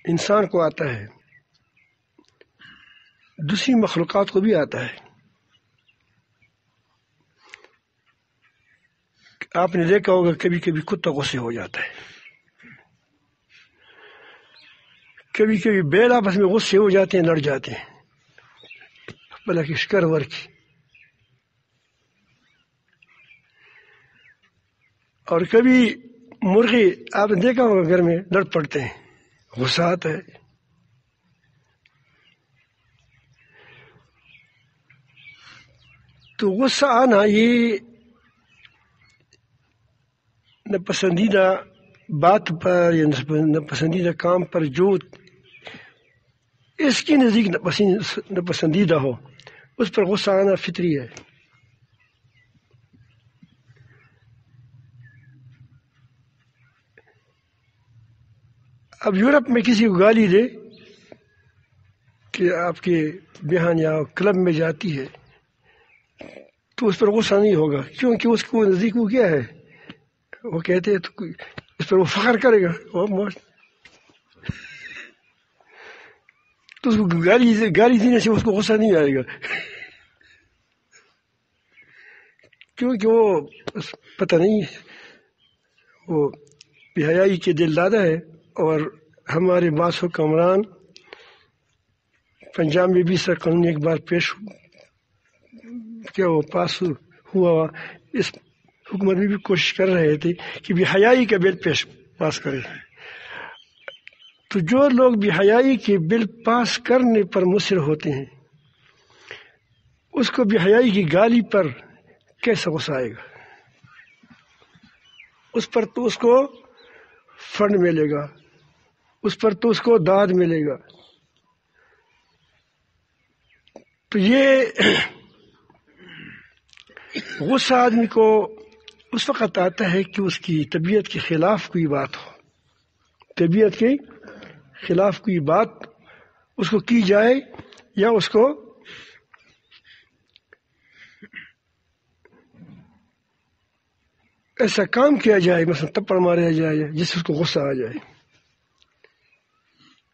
انسان کو آتا ہے، دوسری مخلوقات کو بھی آتا ہے۔ آپ نے دیکھا ہوگا کبھی کبھی کتا غصے ہو جاتا ہے، کبھی کبھی بیل آپس میں غصے ہو جاتے ہیں، لڑ جاتے ہیں، بلا کہ شکر ور کی، اور کبھی مرغی آپ نے دیکھا ہوگا گھر میں لڑ پڑتے ہیں، غصہ آتا ہے۔ تو غصہ آنا یہ ناپسندیدہ بات پر یا ناپسندیدہ کام پر جو اس کی نزدیک ناپسندیدہ ہو اس پر غصہ آنا فطری ہے۔ اب یورپ میں کسی کو گالی دے کہ آپ کے بہن یا کلب میں جاتی ہے تو اس پر غصہ نہیں ہوگا، کیونکہ اس کو نزدیک وہ کیا ہے، وہ کہتے ہیں تو اس پر وہ فخر کرے گا، تو اس کو گالی دینے سے اس کو غصہ نہیں آئے گا، کیونکہ وہ پتہ نہیں وہ بے حیائی کے دل دادا ہے۔ اور ہمارے بعض حکمران پنجاب میں بھی سر قانون ایک بار پیش کیا وہ پاس ہوا، اس حکومت میں بھی کوشش کر رہے تھے کہ بے حیائی کا بل پاس کرے۔ تو جو لوگ بے حیائی کے بل پاس کرنے پر مصر ہوتے ہیں اس کو بے حیائی کی گالی پر کیسا غصہ آئے گا؟ اس پر تو اس کو فنڈ ملے گا، اس پر تو اس کو داد ملے گا۔ تو یہ غصہ آدمی کو اس وقت آتا ہے کہ اس کی طبیعت کے خلاف کوئی بات ہو، طبیعت کے خلاف کوئی بات اس کو کی جائے یا اس کو ایسا کام کیا جائے، مثلا تپڑ مارا جائے جس سے اس کو غصہ آ جائے۔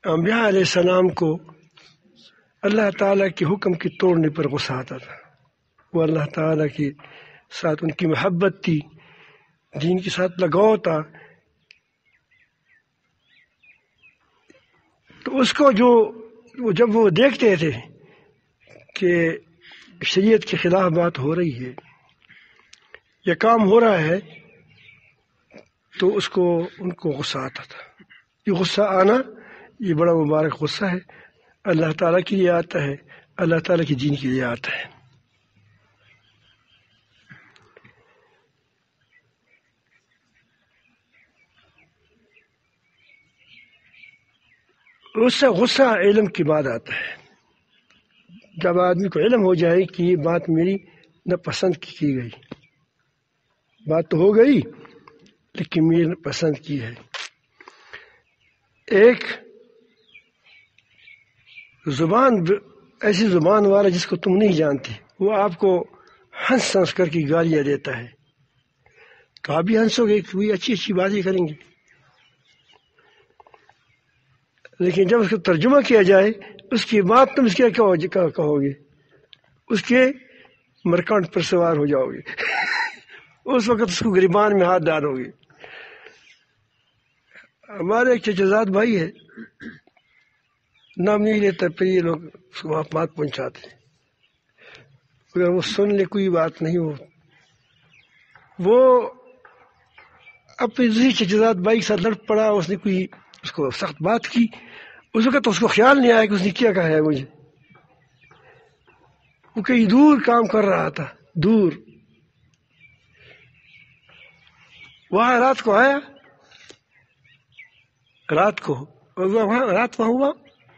انبیاء علیہ السلام کو اللہ تعالیٰ کے حکم کے توڑنے پر غصہ آتا تھا، وہ اللہ تعالیٰ کے ساتھ ان کی محبت تھی، دین کے ساتھ لگاؤ تھا، تو اس کو جب وہ دیکھتے تھے کہ شریعت کے خلاف بات ہو رہی ہے یا کام ہو رہا ہے تو ان کو غصہ آتا تھا۔ یہ غصہ آنا یہ بڑا مبارک غصہ ہے، اللہ تعالیٰ کے لیے آتا ہے، اللہ تعالیٰ کے دین کے لیے آتا ہے۔ غصہ علم کے بعد آتا ہے، جب آدمی کو علم ہو جائے کہ یہ بات میری ناپسند کی گئی، بات تو ہو گئی لیکن میری پسند کی ہے۔ ایک ایسی زبان والا جس کو تم نہیں جانتے، وہ آپ کو ہنس کر کے گالیاں دیتا ہے، تو آپ بھی ہنسو گے کہ وہ اچھی اچھی باتیں کریں گے، لیکن جب اس کو ترجمہ کیا جائے اس کی بات تم اس کیا کہو گے، اس کے مرکانٹ پر سوار ہو جاؤ گے اس وقت اس کو گریبان میں ہاتھ ڈالو گے۔ ہمارے ایک چچزاد بھائی ہے، نام نہیں لیتا، پھر یہ لوگ اس کو بات پہنچاتے، اگر وہ سن لے کوئی بات نہیں ہو، وہ اپنے دوسری چچزاد بھائی کے ساتھ لڑ پڑا، اس نے کوئی اس کو سخت بات کی، اس وقت اس کو خیال نہیں آیا کہ اس نے کیا کہا ہے مجھے، وہ کہیں دور کام کر رہا تھا، دور، وہاں رات کو آیا، رات وہاں ہوا،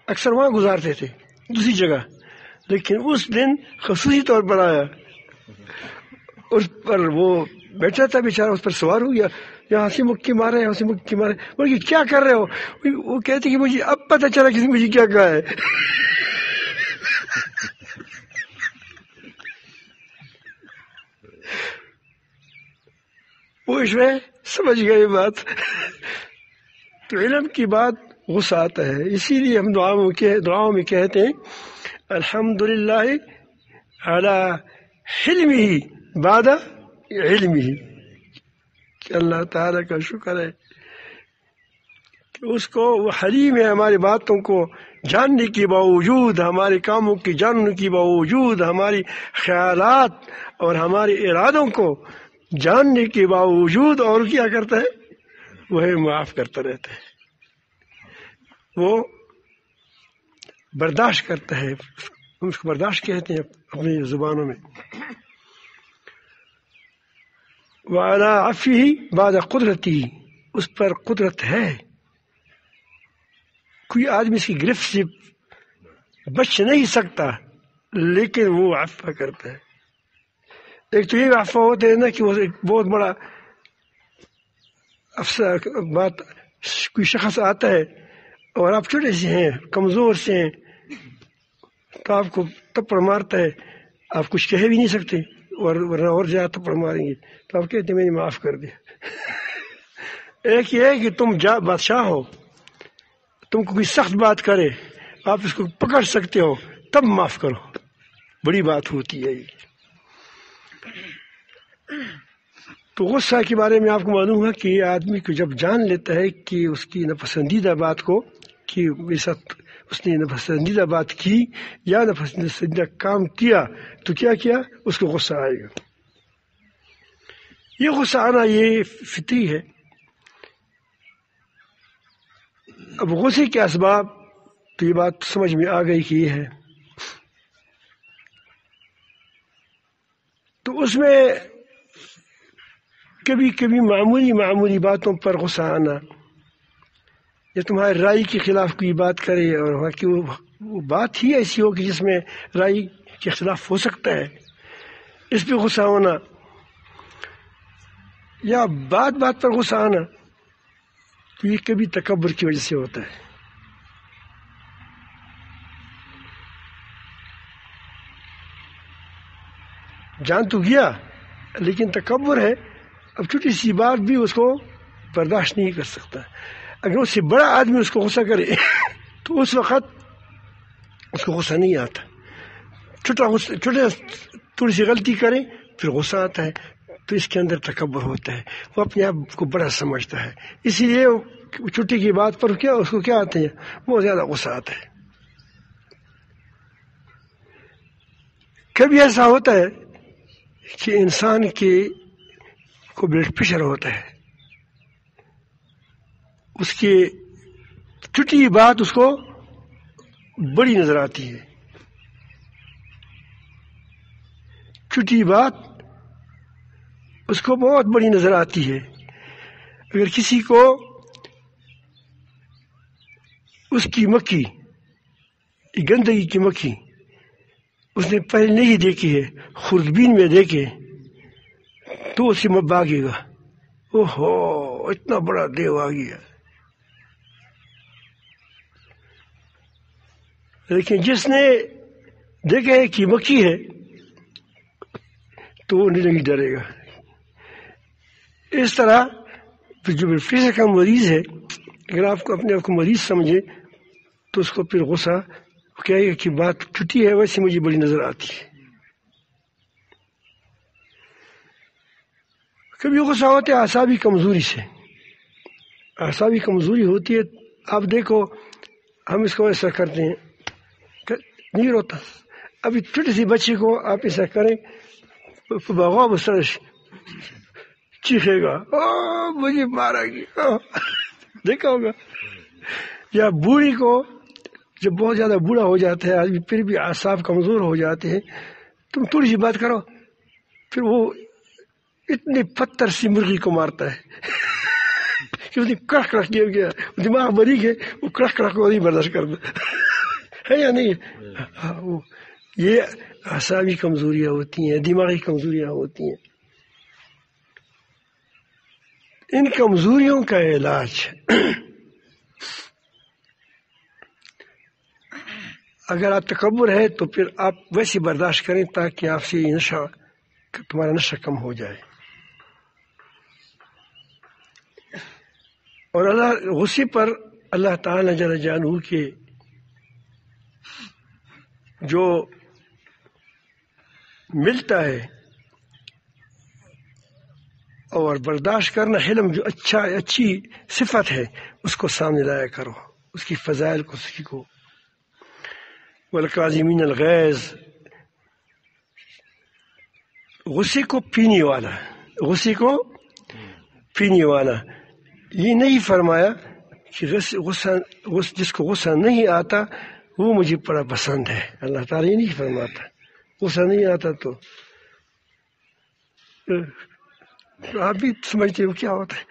اکثر وہاں گزارتے تھے دوسری جگہ، لیکن اس دن خصوصی طور پر آیا، اس پر وہ بیٹھا تھا بیچارہ، اس پر سوار ہو گیا، یہاں سے مکی مارے، یہاں سے مکی مارے، بولے کیا کر رہے ہو؟ وہ کہتے کہ مجھے اب پتہ چلا کسی نے مجھے کیا کہا ہے وہ اس میں سمجھ گئے بات۔ تو علم کی بات غصہ آتا ہے. اسی لیے ہم دعاؤں میں کہتے ہیں الحمدللہ علی حلمہ بعد علمہ، کہ اللہ تعالیٰ کا شکر ہے کہ اس کو وہ حلیم ہے، ہماری باتوں کو جاننے کے باوجود، ہمارے کاموں کی جاننے کے باوجود، ہماری خیالات اور ہمارے ارادوں کو جاننے کے باوجود، اور کیا کرتا ہے؟ وہ معاف کرتا رہتا ہے، وہ برداشت کرتا ہے. ہم اس کو برداشت کہتے ہیں اپنی زبانوں میں. وعلی عفوہ بعد قدرتی، اس پر قدرت ہے، کوئی آدمی اس کی گرفت سے بچ نہیں سکتا، لیکن وہ عفو کرتا ہے. ایک تو یہ عفو ہوتا ہے نا کہ وہ ایک بہت بڑا بات، کوئی شخص آتا ہے اور آپ چھوٹے سے ہیں، کمزور سے ہیں، تو آپ کو تپڑ مارتا ہے، آپ کچھ کہہ بھی نہیں سکتے، ورنہ اور زیادہ تپڑ ماریں گے، تو آپ کہتے ہیں میں نے معاف کر دیا. ایک یہ ہے کہ تم بادشاہ ہو، تم کو کوئی سخت بات کرے، آپ اس کو پکڑ سکتے ہو، تب معاف کرو، بڑی بات ہوتی ہے یہ. تو غصہ کے بارے میں آپ کو معلوم ہے کہ آدمی کو جب جان لیتا ہے کہ اس کی ناپسندیدہ بات کو، کہ میرے ساتھ اس نے ناپسندیدہ بات کی یا ناپسندیدہ کام کیا، تو کیا اس کو غصہ آئے گا. یہ غصہ آنا یہ فطری ہے. اب غصے کے اسباب تو یہ بات سمجھ میں آ گئی کہ یہ ہے. تو اس میں کبھی کبھی معمولی باتوں پر غصہ آنا، یا تمہاری رائے کے خلاف کوئی بات کرے اور کہ وہ بات ہی ایسی ہو کہ جس میں رائے کے خلاف ہو سکتا ہے، اس پہ غصہ ہونا، یا بات پر غصہ آنا، تو یہ کبھی تکبر کی وجہ سے ہوتا ہے. جان تو گیا لیکن تکبر ہے، اب چھوٹی سی بات بھی اس کو برداشت نہیں کر سکتا. اگر اس سے بڑا آدمی اس کو غصہ کرے تو اس وقت اس کو غصہ نہیں آتا. تھوڑی سی غلطی کرے پھر غصہ آتا ہے، تو اس کے اندر تکبر ہوتا ہے، وہ اپنے آپ کو بڑا سمجھتا ہے. اسی لیے چھٹی کی بات پر اس کو کیا آتے ہیں؟ بہت زیادہ غصہ آتا ہے. کبھی ایسا ہوتا ہے کہ انسان کو بلڈ پریشر ہوتا ہے، اس کی چھوٹی بات اس کو بڑی نظر آتی ہے، چھوٹی بات اس کو بہت بڑی نظر آتی ہے. اگر کسی کو اس کی مکھی، گندگی کی مکھی اس نے پہلے نہیں دیکھی ہے، خوردبین میں دیکھے، تو اسے بھاگے گا، اوہو اتنا بڑا دیو آ گیا. لیکن جس نے دیکھا ہے کہ مکھی ہے تو وہ نہیں ڈرے گا. اس طرح جو بلڈ پریشر کا مریض ہے، اگر آپ کو اپنے آپ کو مریض سمجھے تو اس کو پھر غصہ کہے گا کہ بات چھوٹی ہے ویسے مجھے بڑی نظر آتی ہے. کبھی غصہ ہوتا ہے اعصابی کمزوری سے، اعصابی کمزوری ہوتی ہے. آپ دیکھو ہم اس کو ایسا کرتے ہیں، نہیں روتا. ابھی چھوٹے سی بچے کو آپ ایسا کریں، بغاو سرش چیخے گا، مجھے مارا گیا، دیکھا ہوگا. یا بوڑھی کو جب بہت زیادہ بوڑھا ہو جاتا ہے آدمی، پھر بھی اعصاب کمزور ہو جاتے ہیں، تم تھوڑی سی بات کرو پھر وہ اتنے پتھر سی مرغی کو مارتا ہے کہ اس نے کڑک کیا گیا، دماغ مریض ہے، وہ کڑک کو نہیں برداشت کرتا ہے یا نہیں. یہ اعصابی کمزوریاں ہوتی ہیں، دماغی کمزوریاں ہوتی ہیں. ان کمزوریوں کا علاج اگر آپ تکبر ہے تو پھر آپ ویسے برداشت کریں تاکہ آپ سے تمہارا نشہ کم ہو جائے. اور اللہ غصے پر اللہ تعالیٰ جل جلالہ کے جو ملتا ہے اور برداشت کرنا حلم جو اچھی صفت ہے اس کو سامنے لایا کرو، اس کی فضائل کو سیکھو. والکاظمین الغیظ، غصے کو پینے والا، غصے کو پینے والا. یہ نہیں فرمایا کہ جس کو غصہ نہیں آتا وہ مجھے بڑا پسند ہے. اللہ تعالیٰ یہ نہیں فرماتا. غصہ نہیں آتا تو آپ بھی سمجھتے ہو کیا ہوتا ہے.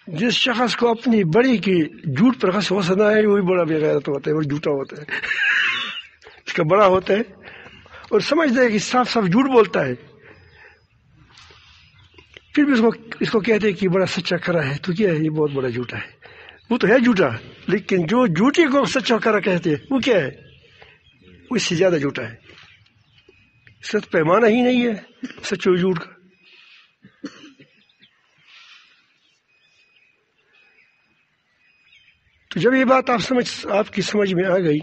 جس شخص کو اپنی بڑی کی جھوٹ پر غصہ نہ ہے وہی بڑا بے غیرت ہوتا ہے، وہ جھوٹا ہوتا ہے. اس کا بڑا ہوتا ہے اور سمجھتا ہے کہ صاف صاف جھوٹ بولتا ہے، پھر بھی اس کو کہتے ہیں کہ بڑا سچا کرا ہے. تو کیا ہے؟ یہ بہت بڑا جھوٹا ہے. وہ تو ہے جھوٹا، لیکن جو جھوٹی کو سچا کرا کہتے ہیں وہ کیا ہے؟ وہ اس سے زیادہ جھوٹا ہے. اس کا پیمانہ ہی نہیں ہے سچ و جھوٹ کا. تو جب یہ بات آپ کی سمجھ میں آ گئی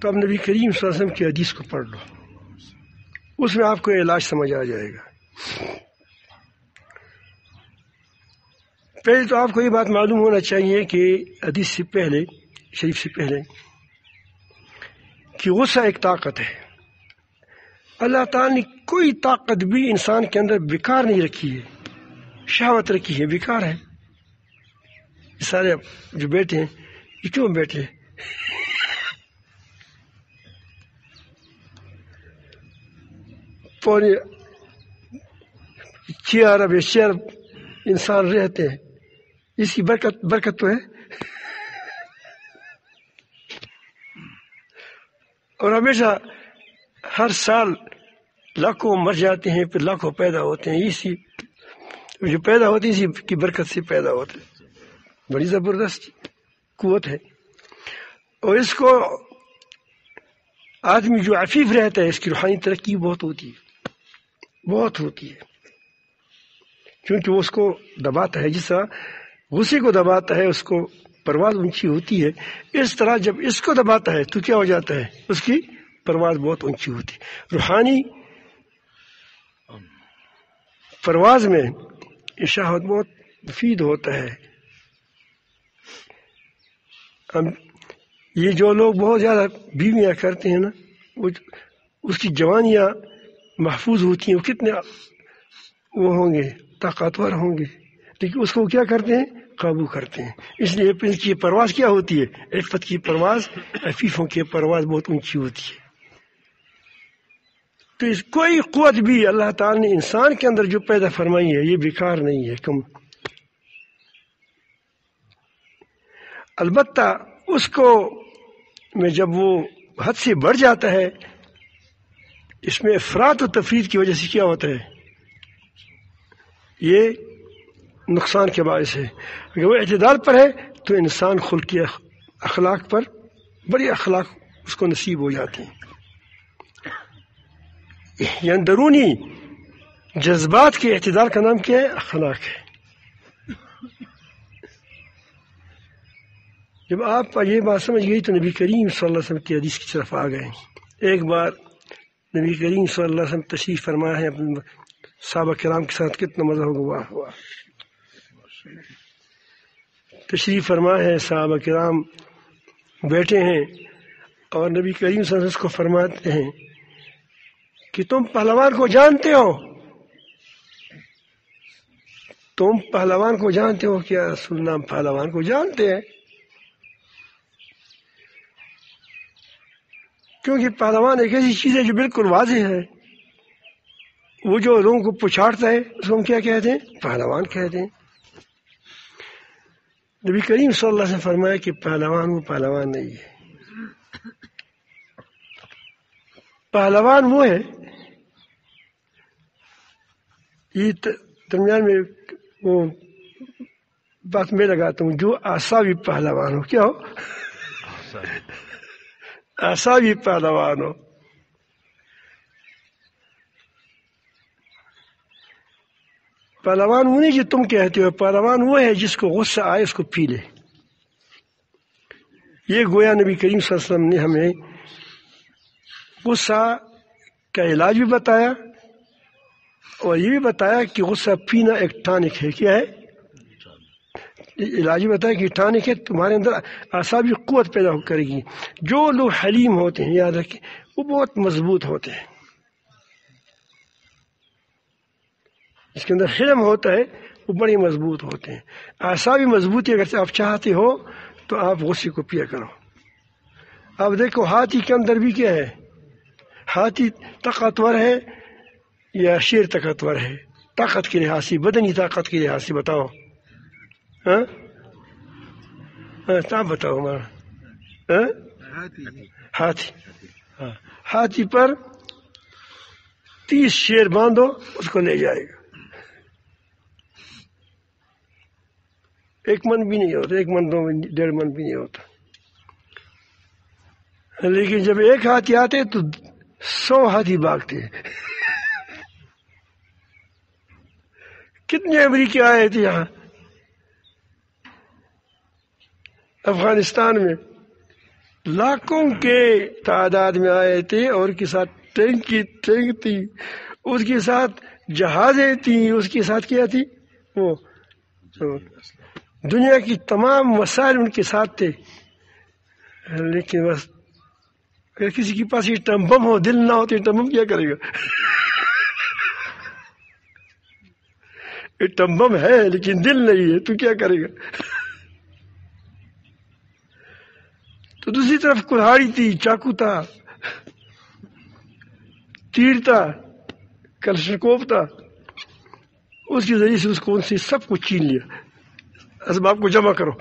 تو اب نبی کریم صلی اللہ علیہ وسلم کی حدیث کو پڑھ لو، اس میں آپ کو علاج سمجھ آ جائے گا. پہلے تو آپ کو یہ بات معلوم ہونا چاہیے کہ حدیث سے پہلے، شریف سے پہلے، کہ غصہ ایک طاقت ہے. اللہ تعالیٰ نے کوئی طاقت بھی انسان کے اندر بیکار نہیں رکھی ہے. شہوت رکھی ہے بیکار ہے. یہ سارے جو بیٹھے ہیں یہ کیوں بیٹھے؟ پورے 6 ارب یا 6 ارب انسان رہتے ہیں، اس کی برکت تو ہے. اور ہمیشہ ہر سال لاکھوں مر جاتے ہیں، پھر لاکھوں پیدا ہوتے ہیں. اسی جو پیدا ہوتے ہیں اسی کی برکت سے پیدا ہوتے ہیں. بڑی زبردست قوت ہے. اور اس کو آدمی جو عفیف رہتا ہے اس کی روحانی ترقی بہت ہوتی ہے، کیونکہ وہ اس کو دباتا ہے. جس طرح غصے کو دباتا ہے اس کو پرواز اونچی ہوتی ہے، اس طرح جب اس کو دباتا ہے تو کیا ہو جاتا ہے؟ اس کی پرواز بہت اونچی ہوتی ہے. روحانی پرواز میں یہ شہوت بہت مفید ہوتا ہے. یہ جو لوگ بہت زیادہ بیویاں کرتے ہیں نا، اس کی جوانیاں محفوظ ہوتی ہیں. وہ کتنے وہ ہوں گے، طاقتور ہوں گے، لیکن اس کو کیا کرتے ہیں؟ قابو کرتے ہیں. اس لیے اس کی پرواز کیا ہوتی ہے؟ عفت کی پرواز، عفیفوں کی پرواز بہت اونچی ہوتی ہے. تو کوئی قوت بھی اللہ تعالیٰ نے انسان کے اندر جو پیدا فرمائی ہے یہ بیکار نہیں ہے. کم البتہ اس کو میں جب وہ حد سے بڑھ جاتا ہے، اس میں افراط و تفریط کی وجہ سے کیا ہوتا ہے؟ یہ نقصان کے باعث ہے. اگر وہ اعتدال پر ہے تو انسان خلقی اخلاق پر بڑی اخلاق اس کو نصیب ہو جاتی ہیں. یہ اندرونی جذبات کے اعتدال کا نام کیا ہے؟ اخلاق ہے. جب آپ یہ بات سمجھ گئی تو نبی کریم صلی اللہ علیہ وسلم کی حدیث کی طرف آ گئے. ایک بار نبی کریم صلی اللہ علیہ وسلم تشریف فرما ہے اپنے صحابہ کرام کے ساتھ، کتنا مزہ ہوگا. واہ واہ. تشریف فرما ہے، صحابہ کرام بیٹھے ہیں اور نبی کریم صلی اللہ علیہ وسلم کو فرماتے ہیں کہ تم پہلوان کو جانتے ہو؟ تم پہلوان کو جانتے ہو؟ کیا رسول اللہ ہم پہلوان کو جانتے ہیں، کیونکہ پہلوان ایک ایسی چیز ہے جو بالکل واضح ہے. وہ جو لوگوں کو پچھاڑتا ہے اس کو ہم کیا کہتے ہیں؟ پہلوان کہتے ہیں. نبی کریم صلی اللہ علیہ وسلم فرمایا کہ پہلوان وہ پہلوان نہیں ہے. پہلوان وہ ہے، یہ درمیان میں وہ بات میں لگاتا ہوں، جو اعصابی پہلوان ہو، کیا ہو؟ اعصابی پہلوان ہو. پہلوان وہ نہیں جو تم کہتے ہو، پہلوان وہ ہے جس کو غصہ آئے اس کو پی لے. یہ گویا نبی کریم صلی اللہ علیہ وسلم نے ہمیں غصہ کا علاج بھی بتایا اور یہ بھی بتایا کہ غصہ پینا ایک ٹانک ہے. کیا ہے؟ علاج بھی بتایا کہ ٹانک ہے، تمہارے اندر اعصابی قوت پیدا کرے گی. جو لوگ حلیم ہوتے ہیں، یاد رکھیں، وہ بہت مضبوط ہوتے ہیں. جس کے اندر حلم ہوتا ہے وہ بڑے مضبوط ہوتے ہیں. اعصابی مضبوطی اگر آپ چاہتے ہو تو آپ غصے کو پیا کرو. اب دیکھو ہاتھی کے اندر بھی کیا ہے؟ ہاتھی طاقتور ہے یا شیر طاقتور ہے؟ طاقت کے لحاظ سے، بدنی طاقت کے لحاظ سے بتاؤ. ہاں آپ بتاؤ ہمارا. ہاتھی. ہاتھی پر 30 شیر باندھو اس کو لے جائے گا. 1 من بھی نہیں ہوتا، 1 من 2 من 1.5 من بھی نہیں ہوتا. لیکن جب ایک ہاتھی آتے تو 100 ہاتھی بھاگتے. کتنے امریکہ آئے تھے یہاں افغانستان میں؟ لاکھوں کے تعداد میں آئے تھے، اور کے ساتھ ٹینک تھی، اس کے ساتھ جہازیں تھیں، اس کے ساتھ کیا تھی؟ وہ دنیا کی تمام وسائل ان کے ساتھ تھے. لیکن بس اگر کسی کے پاس یہ ٹمبم ہو، دل نہ ہو، تو یہ ٹمبم کیا کرے گا؟ یہ ٹمبم ہے لیکن دل نہیں ہے، تو کیا کرے گا؟ تو دوسری طرف کلہاڑی تھی، چاقو تھا، تیر تھا، کلشنکوف تھا، اس کے ذریعے سے اس کو ان سے سب کچھ چھین لیا. اسباب کو جمع کرو،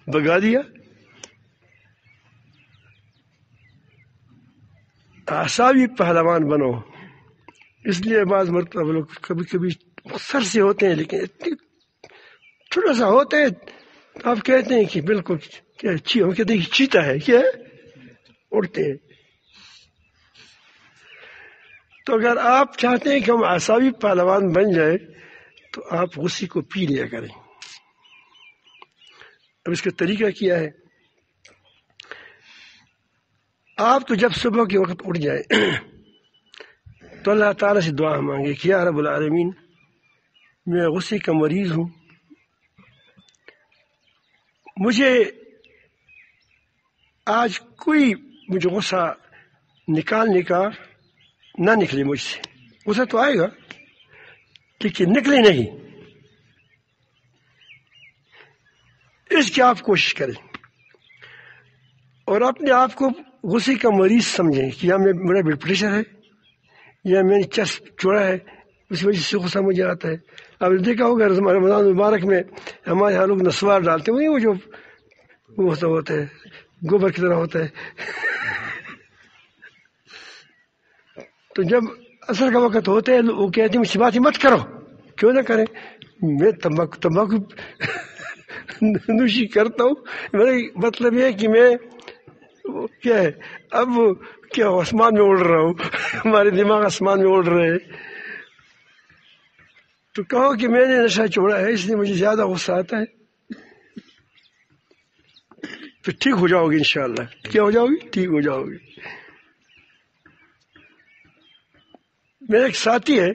بگا دیا. اعصابی پہلوان بنو. اس لیے بعض مرتبہ لوگ کبھی کبھی سر سے ہوتے ہیں، لیکن اتنی چھوٹا سا ہوتے ہیں، آپ کہتے ہیں کہ بالکل کیا ہم کہتے ہیں کہ چیتا ہے. کیا ہے؟ اڑتے ہیں. تو اگر آپ چاہتے ہیں کہ ہم اعصابی پہلوان بن جائیں تو آپ غصے کو پی لیا کریں. اب اس کا طریقہ کیا ہے؟ آپ تو جب صبح کے وقت اٹھ جائیں تو اللہ تعالیٰ سے دعا مانگے کہ یا رب العالمین، میں غصے کا مریض ہوں، مجھے آج کوئی مجھے غصہ نکالنے کا نہ نکلے. مجھ سے غصہ تو آئے گا لیکن نکلے نہیں. اس کی آپ کوشش کریں اور اپنے آپ کو غصے کا مریض سمجھیں کہ یا میرا بلڈ پریشر ہے یا میں نے چسپ چوڑا ہے، اس وجہ سے غصہ مجھے آتا ہے. آپ نے دیکھا ہوگا رمضان مبارک میں ہمارے یہاں لوگ نسوار ڈالتے ہیں، وہ جو ہوتا ہے گوبر کی طرح ہوتا ہے. تو جب عصر کا وقت ہوتا ہے وہ کہتے ہیں مجھ بات ہی مت کرو. کیوں نہ کریں؟ میں تمباکو نوشی کرتا ہوں. میرا مطلب یہ ہے کہ میں کیا ہے، اب کیا آسمان میں اڑ رہا ہوں، ہمارے دماغ آسمان میں اڑ رہے ہیں. تو کہو کہ میں نے نشہ چھوڑا ہے اس لیے مجھے زیادہ غصہ آتا ہے، پھر ٹھیک ہو جاؤ گے انشاءاللہ. کیا ہو جاؤ گی؟ ٹھیک ہو جاؤ گے. میرا ایک ساتھی ہے،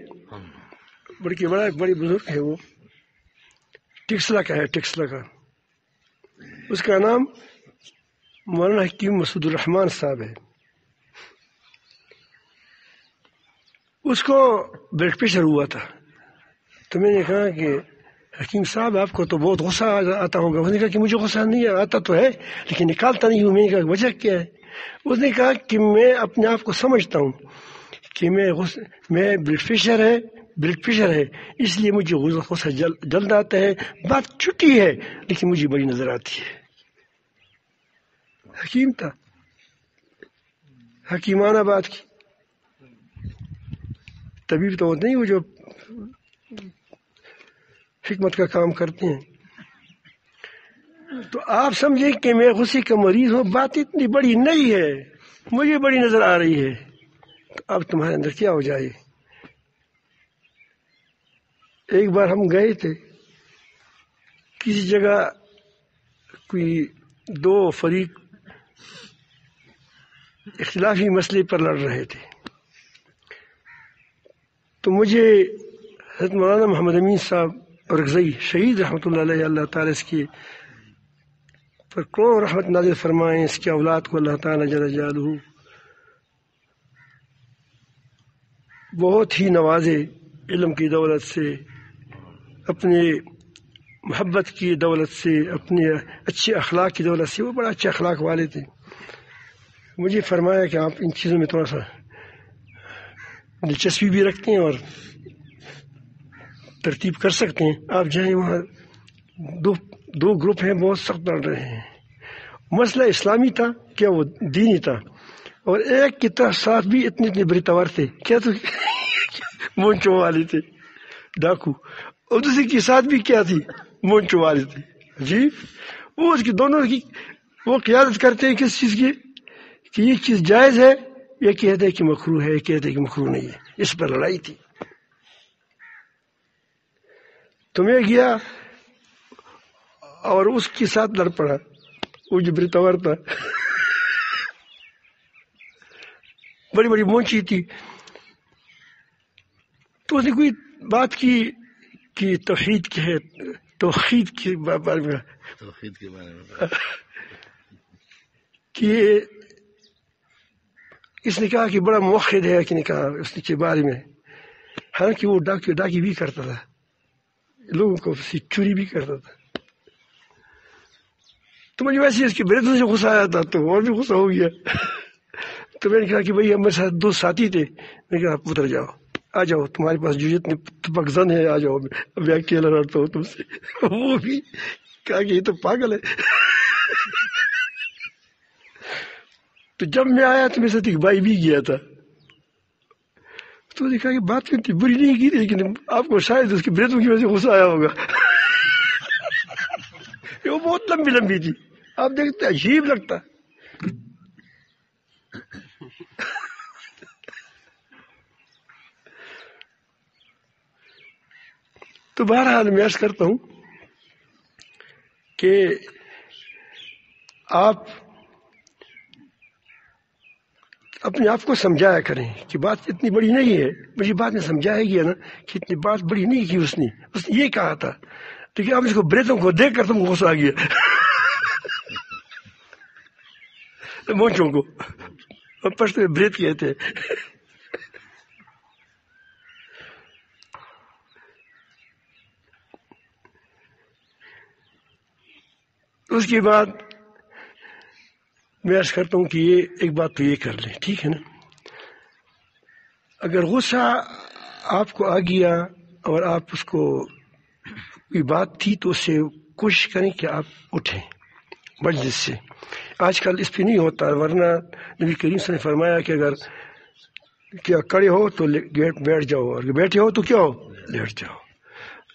بڑی بزرگ ہے، وہ ٹکسلا کا ہے، ٹکسلا کا. اس کا نام مولانا حکیم مسعود الرحمان صاحب ہے. اس کو بلڈ پریشر ہوا تھا. تو میں نے کہا کہ حکیم صاحب آپ کو تو بہت غصہ آتا ہوگا. اس نے کہا کہ مجھے غصہ نہیں آتا تو ہے لیکن نکالتا نہیں ہوں. میں نے کہا وجہ کیا ہے؟ اس نے کہا کہ میں اپنے آپ کو سمجھتا ہوں کہ میں بلڈ پریشر ہے اس لیے مجھے غصہ جلد آتا ہے. بات چھوٹی ہے لیکن مجھے بڑی نظر آتی ہے. حکیم تھا، حکیمانہ بات کی. طبیب تو نہیں، وہ جو حکمت کا کام کرتے ہیں. تو آپ سمجھیں کہ میں غصے کا مریض ہوں، بات اتنی بڑی نہیں ہے، مجھے بڑی نظر آ رہی ہے. تو اب تمہارے اندر کیا ہو جائے. ایک بار ہم گئے تھے کسی جگہ، کوئی دو فریق اختلافی مسئلے پر لڑ رہے تھے. تو مجھے حضرت مولانا محمد امین صاحب اورکزئی شہید رحمۃ اللہ علیہ، اللہ تعالیٰ اس کی پر کروڑ رحمت نازل فرمائیں، اس کی اولاد کو اللہ تعالیٰ جل جلالہ بہت ہی نوازے، علم کی دولت سے، اپنے محبت کی دولت سے، اپنے اچھے اخلاق کی دولت سے. وہ بڑا اچھے اخلاق والے تھے. مجھے فرمایا کہ آپ ان چیزوں میں تھوڑا سا دلچسپی بھی رکھتے ہیں اور ترتیب کر سکتے ہیں. آپ جائیں، وہاں دو گروپ ہیں بہت سخت لڑ رہے ہیں. مسئلہ اسلامی تھا کیا وہ دینی تھا. اور ایک کی طرف ساتھ بھی اتنے بڑے تور تھے، کیا تو مونچوں والے تھے، ڈاکو. اور دوسری کی ساتھ بھی کیا تھی، مونچوں والے تھے. جی وہ اس کی دونوں کی وہ قیادت کرتے ہیں کس چیز کی، کہ یہ چیز جائز ہے، یہ کہتے ہیں کہ مکروہ ہے، یہ کہتے ہیں کہ مکروہ نہیں ہے. اس پر لڑائی تھی. تو میں گیا اور اس کے ساتھ لڑ پڑا. وہ جو برتور تھا بڑی بڑی مونچی تھی. تو اس نے کوئی بات کی کہ توحید کی ہے، توحید کے بارے میں کہ اس نے کہا کہ بڑا موحد ہے، کہ نے کہا اس کے بارے میں. حالانکہ وہ ڈاکی بھی کرتا تھا، لوگوں کو چوری بھی کرتا تھا. تو مجھے ویسے اس کی برتوں سے غصہ آیا تھا، تو اور بھی غصہ ہو گیا. تو میں نے کہا کہ بھائی ہمارے ساتھ دو ساتھی تھے. میں نے کہا آپ اتر جاؤ، آ جاؤ، تمہارے پاس جو جتنے پگزن ہے آ جاؤ، میں اکیلا لڑتا ہوں تم سے. وہ بھی کہا کہ یہ تو پاگل ہے. تو جب میں آیا تو میرے ساتھ ایک بھائی بھی گیا تھا. تو نے کہا کہ بات اتنی بری نہیں کی، لیکن آپ کو شاید اس کی برتوں کی وجہ سے غصہ آیا ہوگا. وہ بہت لمبی لمبی تھی، آپ دیکھتے عجیب لگتا. تو بہرحال میں عرض کرتا ہوں کہ آپ اپنے آپ کو سمجھایا کریں کہ بات اتنی بڑی نہیں ہے. مجھے بات میں سمجھایا گیا نا کہ اتنی بات بڑی نہیں کی اس نے یہ کہا تھا. لیکن اب اس کو بریتوں کو دیکھ کر تم کو غصہ آ گیا. مونچوں کو پشتو میں بریت کہتے ہیں. اس کے بعد میں عرض کرتا ہوں کہ یہ ایک بات تو یہ کر لیں، ٹھیک ہے نا. اگر غصہ آپ کو آ گیا اور آپ اس کو کوئی بات تھی تو اس سے کوشش کریں کہ آپ اٹھیں مجلس سے. آج کل اس پہ نہیں ہوتا، ورنہ نبی کریم صلی اللہ علیہ وسلم نے فرمایا کہ اگر کیا کھڑے ہو تو بیٹھ جاؤ، اور بیٹھے ہو تو کیا ہو، لیٹ جاؤ.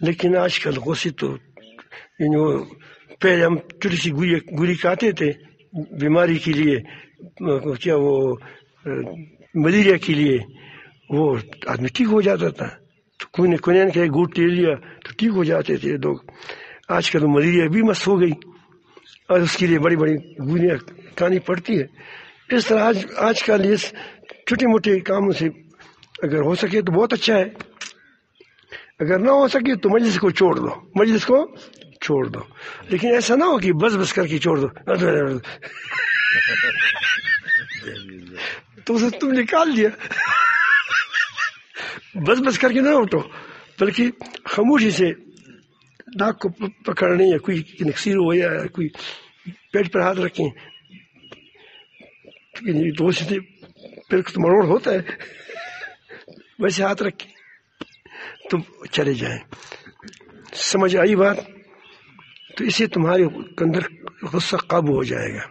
لیکن آج کل غصے تو پہلے ہم چھوٹی سی گولی کھاتے تھے بیماری کے لیے، کیا وہ ملیریا کے لیے، وہ آدمی ٹھیک ہو جاتا تھا. تو کونین کا ایک گھونٹ لے لیا تو ٹھیک ہو جاتے تھے لوگ. آج کل ملیریا بھی مست ہو گئی اور اس کے لیے بڑی بڑی گولیاں کھانی پڑتی ہے. اس طرح آج کل اس چھوٹے موٹے کاموں سے اگر ہو سکے تو بہت اچھا ہے، اگر نہ ہو سکے تو مجلس کو چھوڑ دو، مجلس کو چھوڑ دو. لیکن ایسا نہ ہو کہ بس کر کے چھوڑ دو تو اسے تم نکال دیا. بس کر کے نہ اٹھو، بلکہ خاموشی سے ناک کو پکڑنے، یا کوئی نکسیر ہو یا کوئی پیٹ پر ہاتھ رکھیں، تو اسے پھر مروڑ ہوتا ہے، ویسے ہاتھ رکھیں تو چلے جائیں. سمجھ آئی بات؟ تو اسے تمہارے اندر غصہ قابو ہو جائے گا.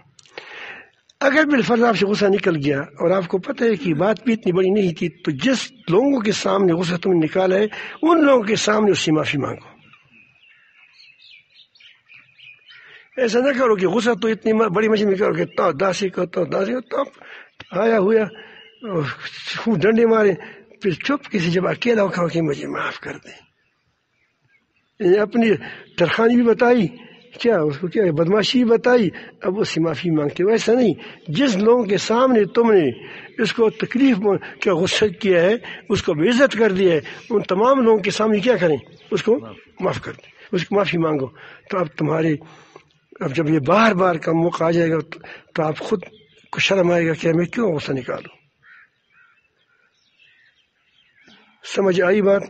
اگر بالفرض آپ سے غصہ نکل گیا اور آپ کو پتہ ہے کہ بات بھی اتنی بڑی نہیں تھی، تو جس لوگوں کے سامنے غصہ تم نے نکالا ہے ان لوگوں کے سامنے اس سے معافی مانگو. ایسا نہ کرو کہ غصہ تو اتنی بڑی مجھے میں کرو کہ تو داسی کو تو داسی کو تو آیا ہوا خوب ڈنڈے مارے، پھر چپ کسی جب اکیلا ہو کہ مجھے معاف کر دیں، اپنی ترخانی بھی بتائی، کیا اس کو کیا بدماشی بھی بتائی، اب اس سے معافی مانگتے ہو. ایسا نہیں، جس لوگوں کے سامنے تم نے اس کو تکلیف کیا غصہ کیا ہے، اس کو بے عزت کر دیا ہے، ان تمام لوگوں کے سامنے کیا کریں، اس کو معاف کر دیں، اس کو معافی مانگو. تو اب تمہارے اب جب یہ بار بار کا موقع آ جائے گا تو آپ خود کو شرم آئے گا کہ میں کیوں غصہ نکالوں. سمجھ آئی بات؟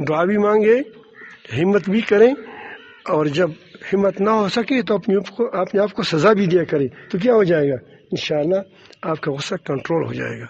دعا بھی مانگے، ہمت بھی کریں، اور جب ہمت نہ ہو سکے تو اپنے آپ کو سزا بھی دیا کرے، تو کیا ہو جائے گا، انشاءاللہ آپ کا غصہ کنٹرول ہو جائے گا.